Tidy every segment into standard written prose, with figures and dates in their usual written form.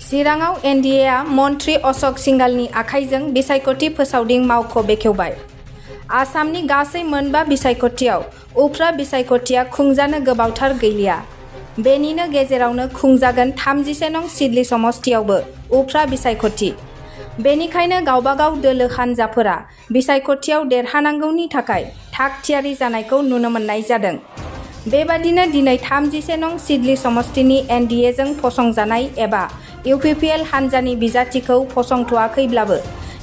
चिराङाव एनडिएआ मन्त्री अशोक सिंघालनि आखाइजों बिसायख'थि फोसावदिं मावख' बेखेवबाय। आसामनि गासै मोनबा बिसायख'थियाव उफ्रा बिसायख'थिया खुंजानो गोबावथार गैलिया। बेनिनो गेजेरावनो खुंजागोन 34 नं सिडली समस्तियावबो उफ्रा बिसायख'थि। बेनिखायनो गावबागाव दोलो हान्जाफोरा बिसायख'थियाव देरहानांगौनि थाखाय थाग थियारि जानायखौ नुनो मोननाय जादों। बेबादिनो दिनै 34 नं सिडली समस्तिनि एनडिएजों फसंजानाय एबा इउपिपिएल हान्जानि बिजाथिखौ फसंथ'वाखैब्लाबो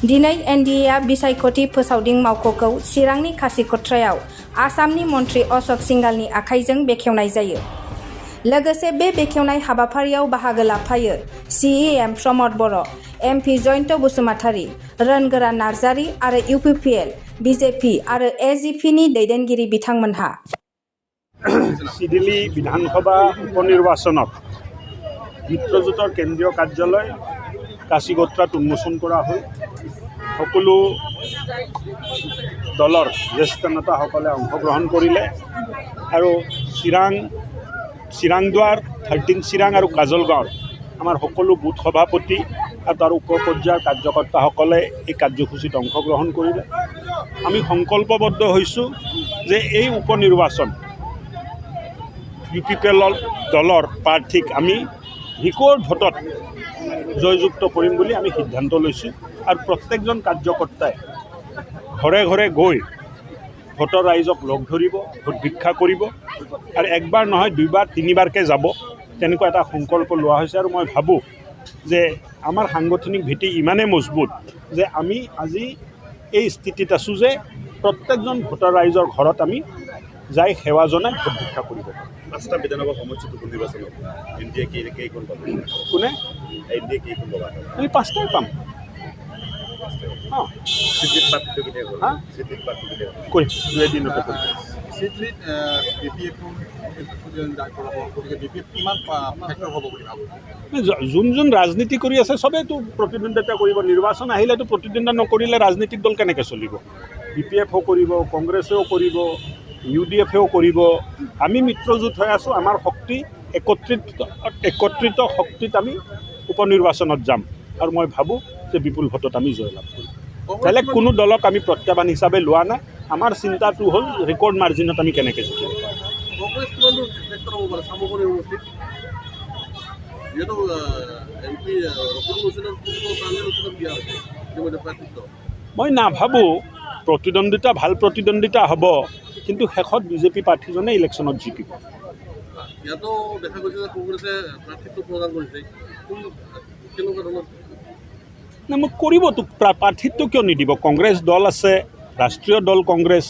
दिनै एनडिएआ बिसायख'थि फोसावदिं मावख'खौ चिरांनि खासिक'त्रायाव आसामनि मन्त्री अशोक सिंघालनि आखाइजों बेखेवनाय जायो। लोगोसे बे बेखेवनाय हाबाफारियाव बाहागो लाफायो सिइएम प्रमद बर', एमपि जयन्त बसुमतारी, रोनगोरा नार्जारी आरो इउपिपिएल, बिजेपि आरो एजिपिनि दैदेनगिरि बिथांमोनहा। सिडली विधानसभा उपनिर्वाचনত মিত্ৰজোঁটৰ কেন্দ্ৰীয় কাৰ্যালয় কাচিকত্ৰাত উন্মোচন কৰা হ'ল। সকলো দলৰ জ্যেষ্ঠ নেতাসকলে অংশগ্ৰহণ কৰিলে আৰু চিৰাংদুৱাৰ 13 চিৰাং আৰু কাজলগাঁৱৰ আমাৰ সকলো বুথ সভাপতি আৰু তাৰ উপ পৰ্যায়ৰ কাৰ্যকৰ্তাসকলে এই কাৰ্যসূচীত অংশগ্ৰহণ কৰিলে। আমি সংকল্পবদ্ধ হৈছোঁ যে এই উপনিৰ্বাচন ইউপিপিএল দলৰ প্ৰাৰ্থীক আমি ৰিকৰ্ড ভোটত জয়যুক্ত কৰিম বুলি আমি সিদ্ধান্ত লৈছোঁ আৰু প্ৰত্যেকজন কাৰ্যকৰ্তাই ঘৰে ঘৰে গৈ ভোটৰ ৰাইজক লগ ধৰিব, ভোট ভিক্ষা কৰিব আৰু একবাৰ নহয় দুইবাৰ তিনিবাৰকৈ যাব, তেনেকুৱা এটা সংকল্প লোৱা হৈছে। আৰু মই ভাবোঁ যে আমাৰ সাংগঠনিক ভেটি ইমানেই মজবুত যে আমি আজি এই স্থিতিত আছোঁ যে প্ৰত্যেকজন ভোটাৰ ৰাইজৰ ঘৰত আমি যাই সেৱা জনাই ভোট ভিক্ষা কৰিব পাৰোঁ। 5টা বিধানসভা সমষ্টিত নিৰ্বাচনত এনডিএ কেইখন পাব? কোনে? এনডিএ কেইখন পাব? আমি 5টাই পাম। সিডলিত পাৰ্টিটো কেতিয়া হ'ল? সিডলিত পাৰ্টিটো কেতিয়া হ'ল? কৰিম, 2 দিনতে কৰিম। সিডলিত বিপিএফ গতিকে বিপিএফ কিমান ফেক্টৰ হ'ব বুলি ভাবোঁ? যোন ৰাজনীতি কৰি আছে চবেইতো প্ৰতিদ্বন্দ্বিতা কৰিব। নিৰ্বাচন আহিলেতো প্ৰতিদ্বন্দ্বিতা নকৰিলে ৰাজনীতিক দল কেনেকৈ চলিব? বিপিএফও কৰিব, কংগ্ৰেছেও কৰিব, ইউডিএফেও কৰিব। আমি মিত্ৰজোঁট হৈ আছোঁ। আমাৰ শক্তি একত্ৰিত শক্তিত আমি উপনিৰ্বাচনত যাম আৰু মই ভাবোঁ যে বিপুল ভোটত আমি জয়লাভ কৰিম। বেলেগ কোনো দলক আমি প্ৰত্যাহ্বান হিচাপে লোৱা নাই। আমাৰ চিন্তাটো হ'ল ৰেকৰ্ড মাৰ্জিনত আমি কেনেকৈ জিকিম। মই নাভাবোঁ প্ৰতিদ্বন্দ্বিতা ভাল প্ৰতিদ্বন্দ্বিতা হ'ব, কিন্তু শেষত বিজেপি প্ৰাৰ্থীজনে ইলেকশ্যনত জিকিব। ইয়াতো দেখা গৈছে যে কংগ্ৰেছে প্ৰাৰ্থীত্ব প্ৰদান কৰিছে। কেনেকুৱা ধৰণৰ না মোক কৰিবতো, প্ৰাৰ্থীত্ব কিয় নিদিব? কংগ্ৰেছ দল আছে, ৰাষ্ট্ৰীয় দল কংগ্ৰেছ,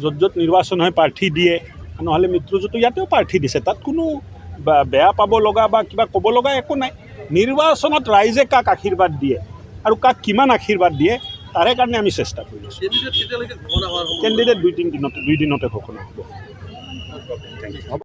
য'ত য'ত নিৰ্বাচন হয় প্ৰাৰ্থী দিয়ে। নহ'লে মিত্ৰজোঁটো ইয়াতেও প্ৰাৰ্থী দিছে, তাত কোনো বেয়া পাব লগা বা কিবা ক'ব লগা একো নাই। নিৰ্বাচনত ৰাইজে কাক আশীৰ্বাদ দিয়ে আৰু কাক কিমান আশীৰ্বাদ দিয়ে তাৰে কাৰণে আমি চেষ্টা কৰি আছোঁ। কেণ্ডিডেট 2 দিনতে ঘোষণা হ'ব।